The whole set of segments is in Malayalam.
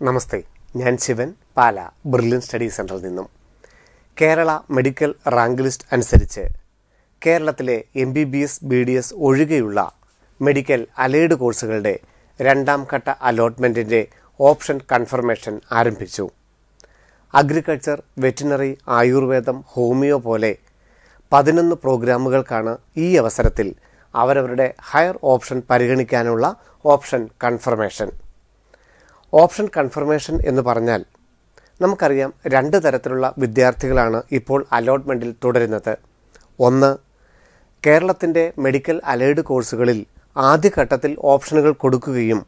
നമസ്തേ, ഞാൻ ശിവൻ, പാല ബ്രില്യൻ സ്റ്റഡി സെൻറ്ററിൽ നിന്നും. കേരള മെഡിക്കൽ റാങ്ക് ലിസ്റ്റ് അനുസരിച്ച് കേരളത്തിലെ MBBS BDS ഒഴികെയുള്ള മെഡിക്കൽ അലൈഡ് കോഴ്സുകളുടെ രണ്ടാം ഘട്ട അലോട്ട്മെൻറ്റിൻ്റെ ഓപ്ഷൻ കൺഫർമേഷൻ ആരംഭിച്ചു. അഗ്രികൾച്ചർ, വെറ്റിനറി, ആയുർവേദം, ഹോമിയോ പോലെ 11 പ്രോഗ്രാമുകൾക്കാണ് ഈ അവസരത്തിൽ അവരവരുടെ ഹയർ ഓപ്ഷൻ പരിഗണിക്കാനുള്ള ഓപ്ഷൻ കൺഫർമേഷൻ. ഓപ്ഷൻ കൺഫർമേഷൻ എന്ന് പറഞ്ഞാൽ നമുക്കറിയാം, 2 തരത്തിലുള്ള വിദ്യാർത്ഥികളാണ് ഇപ്പോൾ അലോട്ട്മെൻറ്റിൽ തുടരുന്നത്. ഒന്ന്, കേരളത്തിൻ്റെ മെഡിക്കൽ അലൈഡ് കോഴ്സുകളിൽ ആദ്യഘട്ടത്തിൽ ഓപ്ഷനുകൾ കൊടുക്കുകയും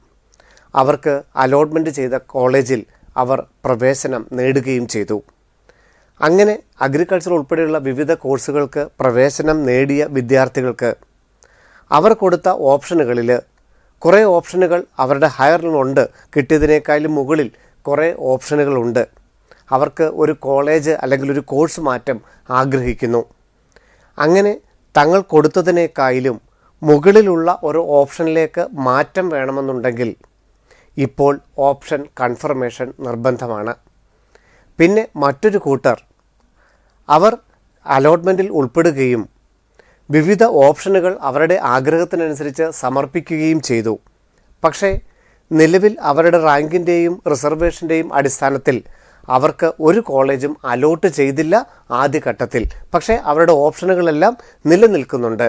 അവർക്ക് അലോട്ട്മെൻറ്റ് ചെയ്ത കോളേജിൽ അവർ പ്രവേശനം നേടുകയും ചെയ്തു. അങ്ങനെ അഗ്രികൾച്ചർ ഉൾപ്പെടെയുള്ള വിവിധ കോഴ്സുകൾക്ക് പ്രവേശനം നേടിയ വിദ്യാർത്ഥികൾക്ക് അവർ കൊടുത്ത ഓപ്ഷനുകളിൽ കുറേ ഓപ്ഷനുകൾ അവരുടെ ഹയറിലുണ്ട്, കിട്ടിയതിനേക്കാളും മുകളിൽ കുറേ ഓപ്ഷനുകളുണ്ട്. അവർക്ക് ഒരു കോളേജ് അല്ലെങ്കിൽ ഒരു കോഴ്സ് മാറ്റം ആഗ്രഹിക്കുന്നു. അങ്ങനെ തങ്ങൾ കൊടുത്തതിനേക്കാളും മുകളിലുള്ള ഒരു ഓപ്ഷനിലേക്ക് മാറ്റം വേണമെന്നുണ്ടെങ്കിൽ ഇപ്പോൾ ഓപ്ഷൻ കൺഫർമേഷൻ നിർബന്ധമാണ്. പിന്നെ മറ്റൊരു കൂട്ടർ അവർ അലോട്ട്മെൻറ്റിൽ ഉൾപ്പെടുകയും വിവിധ ഓപ്ഷനുകൾ അവരുടെ ആഗ്രഹത്തിനനുസരിച്ച് സമർപ്പിക്കുകയും ചെയ്തു. പക്ഷേ നിലവിൽ അവരുടെ റാങ്കിൻ്റെയും റിസർവേഷൻ്റെയും അടിസ്ഥാനത്തിൽ അവർക്ക് ഒരു കോളേജും അലോട്ട് ചെയ്തില്ല ആദ്യഘട്ടത്തിൽ. പക്ഷേ അവരുടെ ഓപ്ഷനുകളെല്ലാം നിലനിൽക്കുന്നുണ്ട്.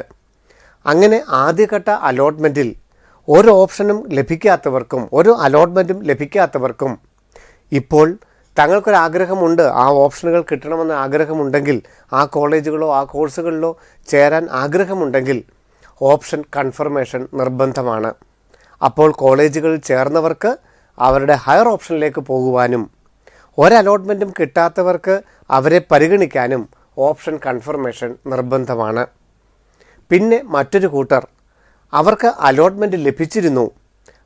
അങ്ങനെ ആദ്യഘട്ട അലോട്ട്മെൻറ്റിൽ ഒരു ഓപ്ഷനും ലഭിക്കാത്തവർക്കും ഒരു അലോട്ട്മെൻറ്റും ലഭിക്കാത്തവർക്കും ഇപ്പോൾ തങ്ങൾക്കൊരാഗ്രഹമുണ്ട്, ആ ഓപ്ഷനുകൾ കിട്ടണമെന്ന് ആഗ്രഹമുണ്ടെങ്കിൽ, ആ കോളേജുകളോ ആ കോഴ്സുകളിലോ ചേരാൻ ആഗ്രഹമുണ്ടെങ്കിൽ ഓപ്ഷൻ കൺഫർമേഷൻ നിർബന്ധമാണ്. അപ്പോൾ കോളേജുകളിൽ ചേർന്നവർക്ക് അവരുടെ ഹയർ ഓപ്ഷനിലേക്ക് പോകുവാനും ഒരു അലോട്ട്മെൻറ്റും കിട്ടാത്തവർക്ക് അവരെ പരിഗണിക്കാനും ഓപ്ഷൻ കൺഫർമേഷൻ നിർബന്ധമാണ്. പിന്നെ മറ്റൊരു കൂട്ടർ അവർക്ക് അലോട്ട്മെൻറ്റ് ലഭിച്ചിരുന്നു,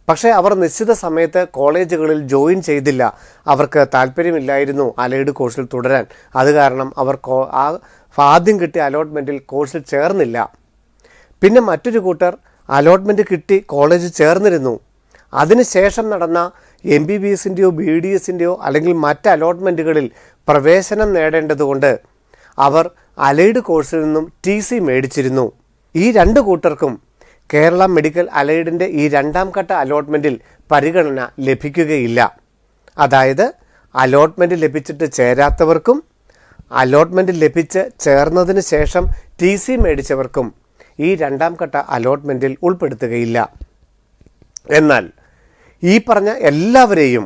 പക്ഷേ അവർ നിശ്ചിത സമയത്ത് കോളേജുകളിൽ ജോയിൻ ചെയ്തില്ല, അവർക്ക് താല്പര്യമില്ലായിരുന്നു അലൈഡ് കോഴ്സിൽ തുടരാൻ. അത് കാരണം അവർ ആദ്യം കിട്ടിയ അലോട്ട്മെൻറ്റിൽ കോഴ്സിൽ ചേർന്നില്ല. പിന്നെ മറ്റൊരു കൂട്ടർ അലോട്ട്മെൻറ്റ് കിട്ടി കോളേജിൽ ചേർന്നിരുന്നു, അതിനുശേഷം നടന്ന MBBSൻ്റെയോ BDSൻ്റെയോ അല്ലെങ്കിൽ മറ്റ് അലോട്ട്മെൻറ്റുകളിൽ പ്രവേശനം നേടേണ്ടതുകൊണ്ട് അവർ അലൈഡ് കോഴ്സിൽ നിന്നും TC മേടിച്ചിരുന്നു. ഈ 2 കൂട്ടർക്കും കേരള മെഡിക്കൽ അലൈഡിൻ്റെ ഈ രണ്ടാം ഘട്ട അലോട്ട്മെൻറ്റിൽ പരിഗണന ലഭിക്കുകയില്ല. അതായത് അലോട്ട്മെൻറ്റ് ലഭിച്ചിട്ട് ചേരാത്തവർക്കും അലോട്ട്മെൻറ്റ് ലഭിച്ച് ചേർന്നതിന് ശേഷം TC മേടിച്ചവർക്കും ഈ രണ്ടാം ഘട്ട അലോട്ട്മെൻറ്റിൽ ഉൾപ്പെടുത്തുകയില്ല. എന്നാൽ ഈ പറഞ്ഞ എല്ലാവരെയും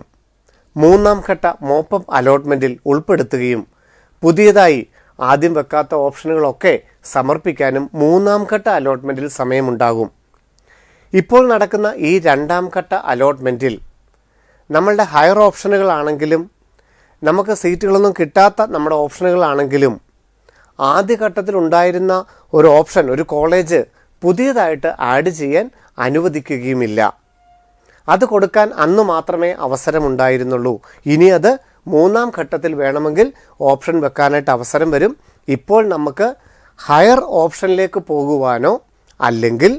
മൂന്നാം ഘട്ട മോപ്പപ്പ് അലോട്ട്മെൻറ്റിൽ ഉൾപ്പെടുത്തുകയും പുതിയതായി ആദ്യം വെക്കാത്ത ഓപ്ഷനുകളൊക്കെ സമർപ്പിക്കാനും മൂന്നാം ഘട്ട അലോട്ട്മെൻറ്റിൽ സമയമുണ്ടാകും. ഇപ്പോൾ നടക്കുന്ന ഈ രണ്ടാം ഘട്ട അലോട്ട്മെൻറ്റിൽ നമ്മളുടെ ഹയർ ഓപ്ഷനുകളാണെങ്കിലും നമുക്ക് സീറ്റുകളൊന്നും കിട്ടാത്ത നമ്മുടെ ഓപ്ഷനുകളാണെങ്കിലും ആദ്യഘട്ടത്തിൽ ഉണ്ടായിരുന്ന ഒരു ഓപ്ഷൻ, ഒരു കോളേജ് പുതിയതായിട്ട് ആഡ് ചെയ്യാൻ അനുവദിക്കുകയുമില്ല. അത് കൊടുക്കാൻ അന്ന് മാത്രമേ അവസരമുണ്ടായിരുന്നുള്ളൂ. ഇനി അത് മൂന്നാം ഘട്ടത്തിൽ വേണമെങ്കിൽ ഓപ്ഷൻ വെക്കാനായിട്ട് അവസരം വരും. ഇപ്പോൾ നമുക്ക് ഹയർ ഓപ്ഷനിലേക്ക് പോകുവാനോ അല്ലെങ്കിൽ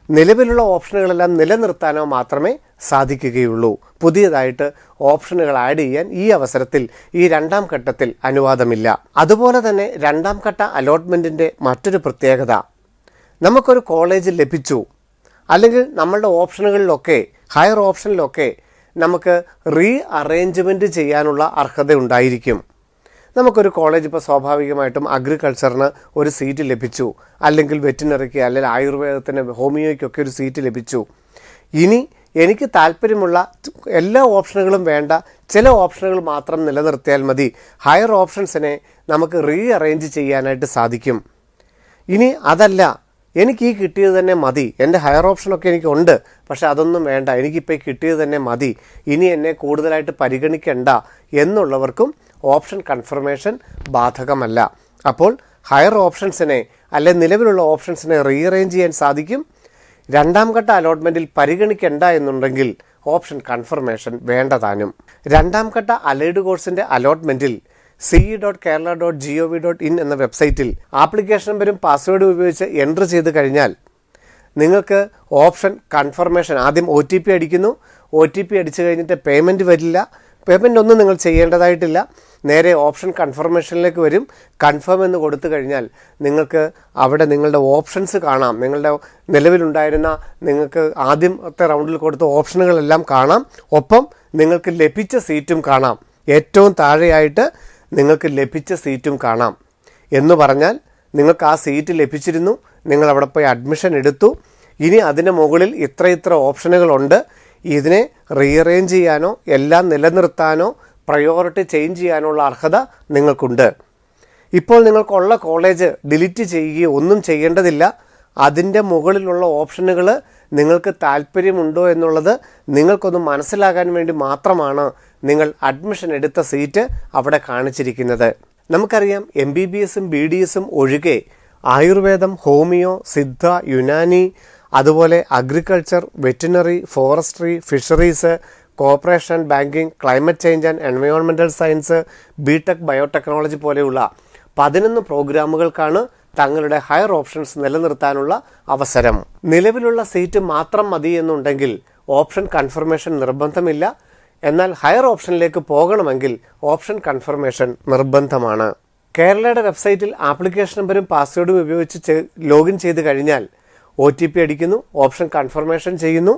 നിലവിലുള്ള ഓപ്ഷനുകളെല്ലാം നിലനിർത്താനോ മാത്രമേ സാധിക്കുകയുള്ളൂ. പുതിയതായിട്ട് ഓപ്ഷനുകൾ ആഡ് ചെയ്യാൻ ഈ അവസരത്തിൽ ഈ രണ്ടാം ഘട്ടത്തിൽ അനുവാദമില്ല. അതുപോലെ തന്നെ രണ്ടാം ഘട്ട അലോട്ട്മെൻറ്റിൻ്റെ മറ്റൊരു പ്രത്യേകത, നമുക്കൊരു കോളേജ് ലഭിച്ചു അല്ലെങ്കിൽ നമ്മളുടെ ഓപ്ഷനുകളിലൊക്കെ ഹയർ ഓപ്ഷനിലൊക്കെ നമുക്ക് റീ അറേഞ്ച്മെൻറ്റ് ചെയ്യാനുള്ള അർഹത ഉണ്ടായിരിക്കും. നമുക്കൊരു കോളേജ് ഇപ്പോൾ സ്വാഭാവികമായിട്ടും അഗ്രികൾച്ചറിന് ഒരു സീറ്റ് ലഭിച്ചു, അല്ലെങ്കിൽ വെറ്റിനറിക്ക് അല്ലെങ്കിൽ ആയുർവേദത്തിന് ഹോമിയോയ്ക്കൊക്കെ ഒരു സീറ്റ് ലഭിച്ചു. ഇനി എനിക്ക് താല്പര്യമുള്ള എല്ലാ ഓപ്ഷനുകളും വേണ്ട, ചില ഓപ്ഷനുകൾ മാത്രം നിലനിർത്തിയാൽ മതി, ഹയർ ഓപ്ഷൻസിനെ നമുക്ക് റീ അറേഞ്ച് ചെയ്യാനായിട്ട് സാധിക്കും. ഇനി അതല്ല, എനിക്ക് ഈ കിട്ടിയത് തന്നെ മതി, എൻ്റെ ഹയർ ഓപ്ഷനൊക്കെ എനിക്കുണ്ട്, പക്ഷെ അതൊന്നും വേണ്ട, എനിക്കിപ്പോൾ കിട്ടിയത് തന്നെ മതി, ഇനി എന്നെ കൂടുതലായിട്ട് പരിഗണിക്കണ്ട എന്നുള്ളവർക്കും ഓപ്ഷൻ കൺഫർമേഷൻ ബാധകമല്ല. അപ്പോൾ ഹയർ ഓപ്ഷൻസിനെ അല്ലെ നിലവിലുള്ള ഓപ്ഷൻസിനെ റീഅറേഞ്ച് ചെയ്യാൻ സാധിക്കും. രണ്ടാം ഘട്ട അലോട്ട്മെൻറ്റിൽ പരിഗണിക്കണ്ട എന്നുണ്ടെങ്കിൽ ഓപ്ഷൻ കൺഫർമേഷൻ വേണ്ടതാനും. രണ്ടാം ഘട്ട അലൈഡ് കോഴ്സിൻ്റെ അലോട്ട്മെൻറ്റിൽ ce.kerala.gov.in എന്ന വെബ്സൈറ്റിൽ ആപ്ലിക്കേഷൻ നമ്പരും പാസ്വേഡും ഉപയോഗിച്ച് എൻ്റർ ചെയ്ത് കഴിഞ്ഞാൽ നിങ്ങൾക്ക് ഓപ്ഷൻ കൺഫർമേഷൻ, ആദ്യം OTP അടിക്കുന്നു, OTP അടിച്ചു കഴിഞ്ഞിട്ട് പേയ്മെൻറ്റ് വരില്ല. പേയ്മെൻ്റ് ഒന്നും നിങ്ങൾ ചെയ്യേണ്ടതായിട്ടില്ല. നേരെ ഓപ്ഷൻ കൺഫർമേഷനിലേക്ക് വരും. കൺഫേം എന്ന് കൊടുത്തു കഴിഞ്ഞാൽ നിങ്ങൾക്ക് അവിടെ നിങ്ങളുടെ ഓപ്ഷൻസ് കാണാം. നിങ്ങളുടെ നിലവിലുണ്ടായിരുന്ന നിങ്ങൾക്ക് ആദ്യത്തെ റൗണ്ടിൽ കൊടുത്ത ഓപ്ഷനുകളെല്ലാം കാണാം. ഒപ്പം നിങ്ങൾക്ക് ലഭിച്ച സീറ്റും കാണാം. ഏറ്റവും താഴെയായിട്ട് നിങ്ങൾക്ക് ലഭിച്ച സീറ്റും കാണാം. എന്ന് പറഞ്ഞാൽ നിങ്ങൾക്ക് ആ സീറ്റ് ലഭിച്ചിരുന്നു, നിങ്ങൾ അവിടെ പോയി അഡ്മിഷൻ എടുത്തു. ഇനി അതിന് മുകളിൽ ഇത്ര ഓപ്ഷനുകളുണ്ട്. ഇതിനെ റീഅറേഞ്ച് ചെയ്യാനോ എല്ലാം നിലനിർത്താനോ പ്രയോറിറ്റി ചേഞ്ച് ചെയ്യാനുള്ള അർഹത നിങ്ങൾക്കുണ്ട്. ഇപ്പോൾ നിങ്ങൾക്കുള്ള കോളേജ് ഡിലീറ്റ് ചെയ്യുകയോ ഒന്നും ചെയ്യേണ്ടതില്ല. അതിൻ്റെ മുകളിലുള്ള ഓപ്ഷനുകൾ നിങ്ങൾക്ക് താല്പര്യമുണ്ടോ എന്നുള്ളത് നിങ്ങൾക്കൊന്ന് മനസ്സിലാകാൻ വേണ്ടി മാത്രമാണ് നിങ്ങൾ അഡ്മിഷൻ എടുത്ത സീറ്റ് അവിടെ കാണിച്ചിരിക്കുന്നത്. നമുക്കറിയാം MBBSും BDSും ഒഴികെ ആയുർവേദം, ഹോമിയോ, സിദ്ധ, യുനാനി, അതുപോലെ agriculture, veterinary, forestry, fisheries, corporation, banking, climate change and environmental science, BTech, biotechnology പോലെയുള്ള 11 പ്രോഗ്രാമുകൾക്കാണ് തങ്ങളുടെ ഹയർ ഓപ്ഷൻസ് നിലനിർത്താനുള്ള അവസരം. നിലവിലുള്ള സീറ്റ് മാത്രം മതി എന്നുണ്ടെങ്കിൽ ഓപ്ഷൻ കൺഫർമേഷൻ നിർബന്ധമില്ല. എന്നാൽ ഹയർ ഓപ്ഷനിലേക്ക് പോകണമെങ്കിൽ ഓപ്ഷൻ കൺഫർമേഷൻ നിർബന്ധമാണ്. കേരളയുടെ വെബ്സൈറ്റിൽ ആപ്ലിക്കേഷൻ നമ്പറും പാസ്വേഡും ഉപയോഗിച്ച് ലോഗിൻ ചെയ്ത് കഴിഞ്ഞാൽ OTP അടിക്കുന്നു, ഓപ്ഷൻ കൺഫർമേഷൻ ചെയ്യുന്നു.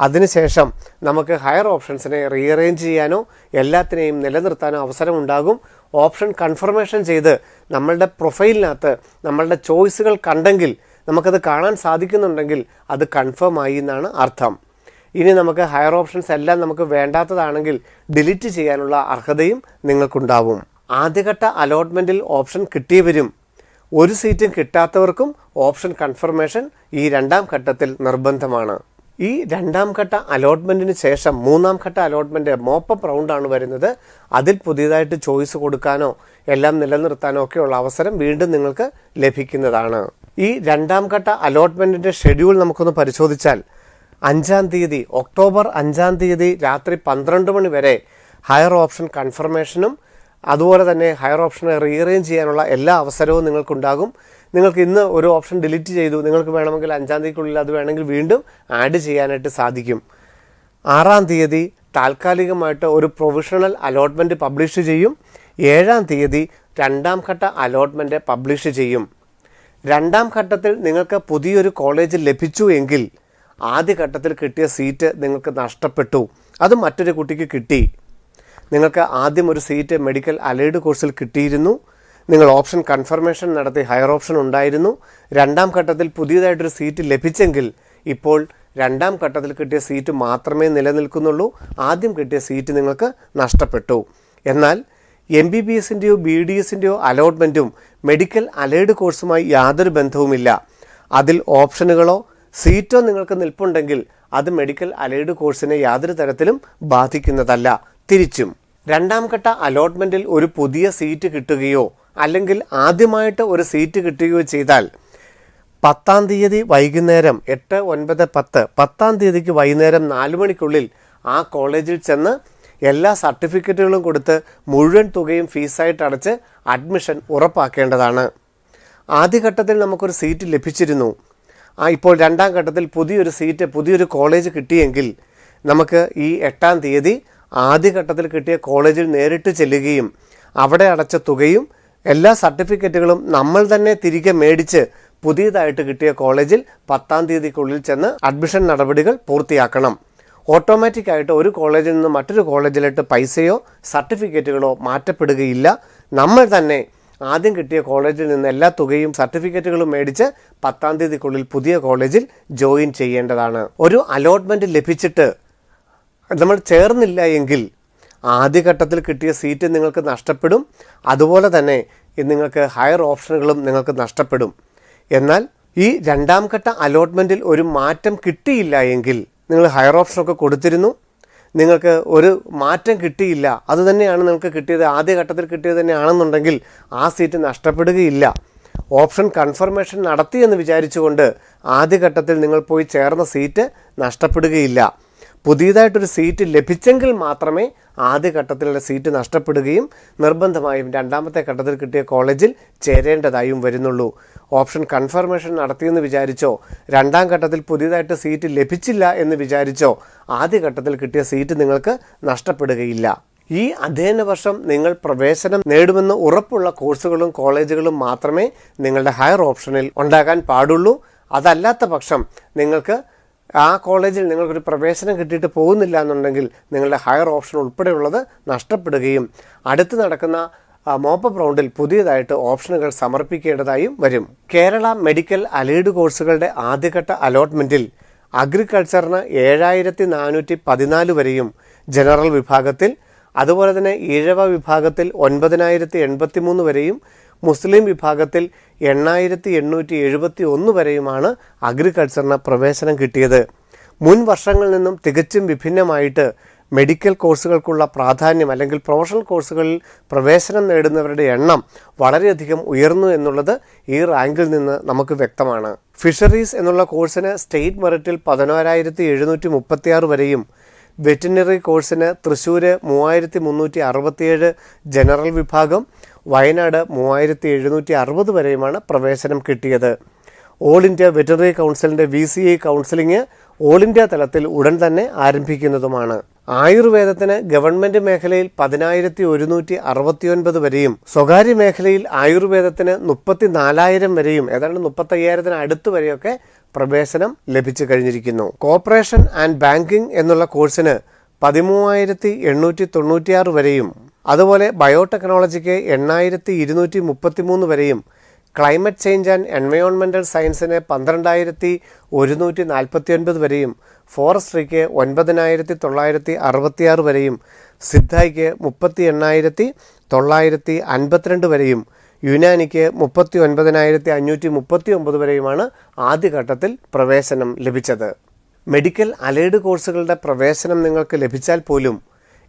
അതിനുശേഷം നമുക്ക് ഹയർ ഓപ്ഷൻസിനെ റീഅറേഞ്ച് ചെയ്യാനോ എല്ലാത്തിനെയും നിലനിർത്താനോ അവസരമുണ്ടാകും. ഓപ്ഷൻ കൺഫർമേഷൻ ചെയ്ത് നമ്മളുടെ പ്രൊഫൈലിനകത്ത് നമ്മളുടെ ചോയ്സുകൾ കണ്ടെങ്കിൽ, നമുക്കത് കാണാൻ സാധിക്കുന്നുണ്ടെങ്കിൽ അത് കൺഫേം ആയി എന്നാണ് അർത്ഥം. ഇനി നമുക്ക് ഹയർ ഓപ്ഷൻസ് എല്ലാം നമുക്ക് വേണ്ടാത്തതാണെങ്കിൽ ഡിലീറ്റ് ചെയ്യാനുള്ള അർഹതയും നിങ്ങൾക്കുണ്ടാവും. ആദ്യഘട്ട അലോട്ട്മെൻറ്റിൽ ഓപ്ഷൻ കിട്ടിയവരും ഒരു സീറ്റും കിട്ടാത്തവർക്കും ഓപ്ഷൻ കൺഫർമേഷൻ ഈ രണ്ടാം ഘട്ടത്തിൽ നിർബന്ധമാണ്. ഈ രണ്ടാം ഘട്ട അലോട്ട്മെൻറ്റിന് ശേഷം മൂന്നാം ഘട്ട അലോട്ട്മെൻറ്റ് മോപ്പപ്പ് റൗണ്ടാണ് വരുന്നത്. അതിൽ പുതിയതായിട്ട് ചോയ്സ് കൊടുക്കാനോ എല്ലാം നിലനിർത്താനോ ഒക്കെയുള്ള അവസരം വീണ്ടും നിങ്ങൾക്ക് ലഭിക്കുന്നതാണ്. ഈ രണ്ടാം ഘട്ട അലോട്ട്മെൻറ്റിൻ്റെ ഷെഡ്യൂൾ നമുക്കൊന്ന് പരിശോധിച്ചാൽ 5-ാം തീയതി, ഒക്ടോബർ 5-ാം തീയതി രാത്രി 12 മണി വരെ ഹയർ ഓപ്ഷൻ കൺഫർമേഷനും അതുപോലെ തന്നെ ഹയർ ഓപ്ഷനെ റീഅറേഞ്ച് ചെയ്യാനുള്ള എല്ലാ അവസരവും നിങ്ങൾക്കുണ്ടാകും. നിങ്ങൾക്ക് ഇന്ന് ഒരു ഓപ്ഷൻ ഡിലീറ്റ് ചെയ്തു, നിങ്ങൾക്ക് വേണമെങ്കിൽ 5-ാം തീയതിക്കുള്ളിൽ അത് വേണമെങ്കിൽ വീണ്ടും ആഡ് ചെയ്യാനായിട്ട് സാധിക്കും. 6-ാം തീയതി താൽക്കാലികമായിട്ട് ഒരു പ്രൊവിഷണൽ അലോട്ട്മെൻറ്റ് പബ്ലിഷ് ചെയ്യും. 7-ാം തീയതി രണ്ടാം ഘട്ട അലോട്ട്മെൻറ്റ് പബ്ലിഷ് ചെയ്യും. രണ്ടാം ഘട്ടത്തിൽ നിങ്ങൾക്ക് പുതിയൊരു കോളേജ് ലഭിച്ചു എങ്കിൽ ആദ്യ ഘട്ടത്തിൽ കിട്ടിയ സീറ്റ് നിങ്ങൾക്ക് നഷ്ടപ്പെട്ടു, അത് മറ്റൊരു കുട്ടിക്ക് കിട്ടി. നിങ്ങൾക്ക് ആദ്യം ഒരു സീറ്റ് മെഡിക്കൽ അലൈഡ് കോഴ്സിൽ കിട്ടിയിരുന്നു, നിങ്ങൾ ഓപ്ഷൻ കൺഫർമേഷൻ നടത്തി ഹയർ ഓപ്ഷൻ ഉണ്ടായിരുന്നു. രണ്ടാം ഘട്ടത്തിൽ പുതിയതായിട്ടൊരു സീറ്റ് ലഭിച്ചെങ്കിൽ ഇപ്പോൾ രണ്ടാം ഘട്ടത്തിൽ കിട്ടിയ സീറ്റ് മാത്രമേ നിലനിൽക്കുന്നുള്ളൂ. ആദ്യം കിട്ടിയ സീറ്റ് നിങ്ങൾക്ക് നഷ്ടപ്പെട്ടു. എന്നാൽ MBBSൻ്റെയോ BDSൻ്റെയോ അലോട്ട്മെൻറ്റും മെഡിക്കൽ അലൈഡ് കോഴ്സുമായി യാതൊരു ബന്ധവുമില്ല. അതിൽ ഓപ്ഷനുകളോ സീറ്റോ നിങ്ങൾക്ക് നിൽപ്പുണ്ടെങ്കിൽ അത് മെഡിക്കൽ അലൈഡ് കോഴ്സിനെ യാതൊരു തരത്തിലും ബാധിക്കുന്നതല്ല. തിരിച്ചും രണ്ടാം ഘട്ട അലോട്ട്മെൻറ്റിൽ ഒരു പുതിയ സീറ്റ് കിട്ടുകയോ അല്ലെങ്കിൽ ആദ്യമായിട്ട് ഒരു സീറ്റ് കിട്ടുകയോ ചെയ്താൽ 10-ാം തീയതി വൈകുന്നേരം 8, 9, 10 10-ാം തീയതിക്ക് വൈകുന്നേരം 4 മണിക്കുള്ളിൽ ആ കോളേജിൽ ചെന്ന് എല്ലാ സർട്ടിഫിക്കറ്റുകളും കൊടുത്ത് മുഴുവൻ തുകയും ഫീസായിട്ട് അടച്ച് അഡ്മിഷൻ ഉറപ്പാക്കേണ്ടതാണ്. ആദ്യഘട്ടത്തിൽ നമുക്കൊരു സീറ്റ് ലഭിച്ചിരുന്നു. ഇപ്പോൾ രണ്ടാം ഘട്ടത്തിൽ പുതിയൊരു സീറ്റ്, പുതിയൊരു കോളേജ് കിട്ടിയെങ്കിൽ നമുക്ക് ഈ 8-ാം തീയതി ആദ്യഘട്ടത്തിൽ കിട്ടിയ കോളേജിൽ നേരിട്ട് ചെല്ലുകയും അവിടെ അടച്ച തുകയും എല്ലാ സർട്ടിഫിക്കറ്റുകളും നമ്മൾ തന്നെ തിരികെ മേടിച്ച് പുതിയതായിട്ട് കിട്ടിയ കോളേജിൽ 10-ാം തീയതിക്കുള്ളിൽ ചെന്ന് അഡ്മിഷൻ നടപടികൾ പൂർത്തിയാക്കണം. ഓട്ടോമാറ്റിക്കായിട്ട് ഒരു കോളേജിൽ നിന്ന് മറ്റൊരു കോളേജിലോട്ട് പൈസയോ സർട്ടിഫിക്കറ്റുകളോ മാറ്റപ്പെടുകയില്ല. നമ്മൾ തന്നെ ആദ്യം കിട്ടിയ കോളേജിൽ നിന്ന് എല്ലാ തുകയും സർട്ടിഫിക്കറ്റുകളും മേടിച്ച് 10-ാം തീയതിക്കുള്ളിൽ പുതിയ കോളേജിൽ ജോയിൻ ചെയ്യേണ്ടതാണ്. ഒരു അലോട്ട്മെൻറ്റ് ലഭിച്ചിട്ട് നമ്മൾ ചേർന്നില്ല എങ്കിൽ ആദ്യഘട്ടത്തിൽ കിട്ടിയ സീറ്റ് നിങ്ങൾക്ക് നഷ്ടപ്പെടും. അതുപോലെ തന്നെ നിങ്ങൾക്ക് ഹയർ ഓപ്ഷനുകളും നിങ്ങൾക്ക് നഷ്ടപ്പെടും. എന്നാൽ ഈ രണ്ടാം ഘട്ട അലോട്ട്മെൻറ്റിൽ ഒരു മാറ്റം കിട്ടിയില്ല എങ്കിൽ, നിങ്ങൾ ഹയർ ഓപ്ഷനൊക്കെ കൊടുത്തിരുന്നു, നിങ്ങൾക്ക് ഒരു മാറ്റം കിട്ടിയില്ല, അതുതന്നെയാണ് നിങ്ങൾക്ക് കിട്ടിയത്, ആദ്യഘട്ടത്തിൽ കിട്ടിയത് തന്നെയാണെന്നുണ്ടെങ്കിൽ ആ സീറ്റ് നഷ്ടപ്പെടുകയില്ല. ഓപ്ഷൻ കൺഫർമേഷൻ നടത്തിയെന്ന് വിചാരിച്ചുകൊണ്ട് ആദ്യഘട്ടത്തിൽ നിങ്ങൾ പോയി ചേർന്ന സീറ്റ് നഷ്ടപ്പെടുകയില്ല. പുതിയതായിട്ടൊരു സീറ്റ് ലഭിച്ചെങ്കിൽ മാത്രമേ ആദ്യഘട്ടത്തിലുള്ള സീറ്റ് നഷ്ടപ്പെടുകയും നിർബന്ധമായും രണ്ടാമത്തെ ഘട്ടത്തിൽ കിട്ടിയ കോളേജിൽ ചേരേണ്ടതായും വരുന്നുള്ളൂ. ഓപ്ഷൻ കൺഫർമേഷൻ നടത്തിയെന്ന് വിചാരിച്ചോ, രണ്ടാം ഘട്ടത്തിൽ പുതിയതായിട്ട് സീറ്റ് ലഭിച്ചില്ല എന്ന് വിചാരിച്ചോ ആദ്യഘട്ടത്തിൽ കിട്ടിയ സീറ്റ് നിങ്ങൾക്ക് നഷ്ടപ്പെടുകയില്ല. ഈ അധ്യയന വർഷം നിങ്ങൾ പ്രവേശനം നേടുമെന്ന് ഉറപ്പുള്ള കോഴ്സുകളും കോളേജുകളും മാത്രമേ നിങ്ങളുടെ ഹയർ ഓപ്ഷനിൽ ഉണ്ടാകാൻ പാടുള്ളൂ. അതല്ലാത്ത പക്ഷം നിങ്ങൾക്ക് ആ കോളേജിൽ നിങ്ങൾക്കൊരു പ്രവേശനം കിട്ടിയിട്ട് പോകുന്നില്ല എന്നുണ്ടെങ്കിൽ നിങ്ങളുടെ ഹയർ ഓപ്ഷൻ ഉൾപ്പെടെയുള്ളത് നഷ്ടപ്പെടുകയും അടുത്ത് നടക്കുന്ന മോപ്പപ്പ് റൗണ്ടിൽ പുതിയതായിട്ട് ഓപ്ഷനുകൾ സമർപ്പിക്കേണ്ടതായും വരും. കേരള മെഡിക്കൽ അലൈഡ് കോഴ്സുകളുടെ ആദ്യഘട്ട അലോട്ട്മെൻറ്റിൽ അഗ്രികൾച്ചറിന് 7414 വരെയും ജനറൽ വിഭാഗത്തിൽ, അതുപോലെ തന്നെ ഈഴവ വിഭാഗത്തിൽ 9083 വരെയും, മുസ്ലിം വിഭാഗത്തിൽ 8871 വരെയുമാണ് അഗ്രികൾച്ചറിന് പ്രവേശനം കിട്ടിയത്. മുൻ വർഷങ്ങളിൽ നിന്നും തികച്ചും വിഭിന്നമായിട്ട് മെഡിക്കൽ കോഴ്സുകൾക്കുള്ള പ്രാധാന്യം അല്ലെങ്കിൽ പ്രൊഫഷണൽ കോഴ്സുകളിൽ പ്രവേശനം നേടുന്നവരുടെ എണ്ണം വളരെയധികം ഉയർന്നു എന്നുള്ളത് ഈ റാങ്കിൽ നിന്ന് നമുക്ക് വ്യക്തമാണ്. ഫിഷറീസ് എന്നുള്ള കോഴ്സിന് സ്റ്റേറ്റ് മെറിറ്റിൽ 11736 വരെയും, വെറ്റിനറി കോഴ്സിന് തൃശ്ശൂർ 3367 ജനറൽ വിഭാഗം, വയനാട് 3760 വരെയുമാണ് പ്രവേശനം കിട്ടിയത്. ഓൾ ഇന്ത്യ വെറ്റിനറി കൗൺസിലിൻ്റെ VCI കൗൺസിലിംഗ് ഓൾ ഇന്ത്യ തലത്തിൽ ഉടൻ തന്നെ ആരംഭിക്കുന്നതുമാണ്. ആയുർവേദത്തിന് ഗവൺമെൻറ് മേഖലയിൽ 10169 വരെയും, സ്വകാര്യ മേഖലയിൽ ആയുർവേദത്തിന് 34,000 വരെയും, ഏതാണ്ട് 35,000 അടുത്ത് വരെയൊക്കെ പ്രവേശനം ലഭിച്ചു കഴിഞ്ഞിരിക്കുന്നു. കോർപ്പറേഷൻ ആൻഡ് ബാങ്കിംഗ് എന്നുള്ള കോഴ്സിന് 13,896 വരെയും, അതുപോലെ ബയോടെക്നോളജിക്ക് 8,233 വരെയും, ക്ലൈമറ്റ് ചേഞ്ച് ആൻഡ് എൻവയോൺമെൻറ്റൽ സയൻസിന് 12,149 വരെയും, ഫോറസ്ട്രിക്ക് 9,966 വരെയും, സിദ്ധായ്ക്ക് 38,952 വരെയും, യുനാനിക്ക് 39,539 വരെയുമാണ് ആദ്യഘട്ടത്തിൽ പ്രവേശനം ലഭിച്ചത്. മെഡിക്കൽ അലൈഡ് കോഴ്സുകളുടെ പ്രവേശനം നിങ്ങൾക്ക് ലഭിച്ചാൽ പോലും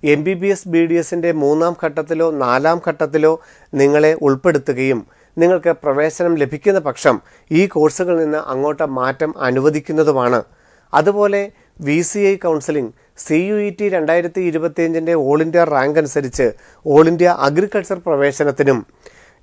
MBBS BDSൻ്റെ 3ാം ഘട്ടത്തിലോ 4ാം ഘട്ടത്തിലോ നിങ്ങളെ ഉൾപ്പെടുത്തുകയും നിങ്ങൾക്ക് പ്രവേശനം ലഭിക്കുന്ന പക്ഷം ഈ കോഴ്സുകളിൽ നിന്ന് അങ്ങോട്ട് മാറ്റം അനുവദിക്കുന്നതുമാണ്. അതുപോലെ VCI counselling CUET 2025 all India rank അനുസരിച്ച് ഓൾ ഇന്ത്യ അഗ്രികൾച്ചർ പ്രവേശനത്തിനും,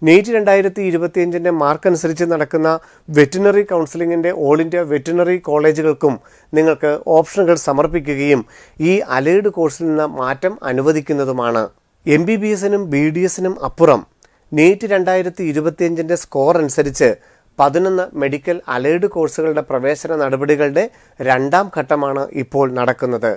നീറ്റ് 2025 മാർക്ക് അനുസരിച്ച് നടക്കുന്ന വെറ്റിനറി കൗൺസിലിങ്ങിൻ്റെ ഓൾ ഇന്ത്യ വെറ്റിനറി കോളേജുകൾക്കും നിങ്ങൾക്ക് ഓപ്ഷനുകൾ സമർപ്പിക്കുകയും ഈ അലൈഡ് കോഴ്സിൽ നിന്ന് മാറ്റം അനുവദിക്കുന്നതുമാണ്. MBBSനും BDSനും അപ്പുറം നീറ്റ് 2025 സ്കോർ അനുസരിച്ച് 11 മെഡിക്കൽ അലൈഡ് കോഴ്സുകളുടെ പ്രവേശന നടപടികളുടെ 2ാം ഘട്ടമാണ് ഇപ്പോൾ നടക്കുന്നത്.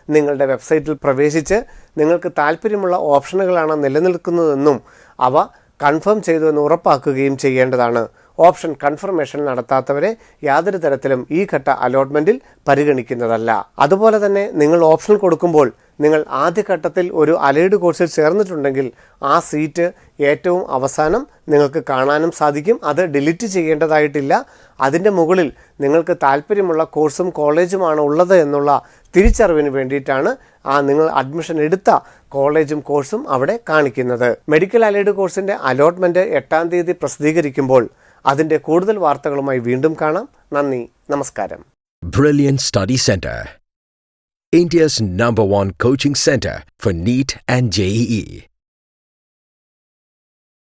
നിങ്ങളുടെ വെബ്സൈറ്റിൽ പ്രവേശിച്ച് നിങ്ങൾക്ക് താല്പര്യമുള്ള ഓപ്ഷനുകളാണ് നിലനിൽക്കുന്നതെന്നും അവ കൺഫേം ചെയ്തു എന്ന് ഉറപ്പാക്കുകയും ചെയ്യേണ്ടതാണ്. ഓപ്ഷൻ കൺഫർമേഷൻ നടത്താത്തവരെ യാതൊരു തരത്തിലും ഈ ഘട്ട അലോട്ട്മെൻറ്റിൽ പരിഗണിക്കുന്നതല്ല. അതുപോലെ തന്നെ നിങ്ങൾ ഓപ്ഷൻ കൊടുക്കുമ്പോൾ നിങ്ങൾ ആദ്യഘട്ടത്തിൽ ഒരു അലൈഡ് കോഴ്സിൽ ചേർന്നിട്ടുണ്ടെങ്കിൽ ആ സീറ്റ് ഏറ്റവും അവസാനം നിങ്ങൾക്ക് കാണാനും സാധിക്കും. അത് ഡിലീറ്റ് ചെയ്യേണ്ടതായിട്ടില്ല. അതിൻ്റെ മുകളിൽ നിങ്ങൾക്ക് താല്പര്യമുള്ള കോഴ്സും കോളേജുമാണ് ഉള്ളത് എന്നുള്ള തിരിച്ചറിവിന് വേണ്ടിയിട്ടാണ് നിങ്ങൾ അഡ്മിഷൻ എടുത്ത കോളേജും കോഴ്സും അവിടെ കാണിക്കുന്നത്. മെഡിക്കൽ അലൈഡ് കോഴ്സിൻ്റെ അലോട്ട്മെൻറ്റ് 8ാം തീയതി പ്രസിദ്ധീകരിക്കുമ്പോൾ അതിൻ്റെ കൂടുതൽ വാർത്തകളുമായി വീണ്ടും കാണാം. നന്ദി, നമസ്കാരം. Brilliant Study Center, India's #1 coaching center for NEET and JEE.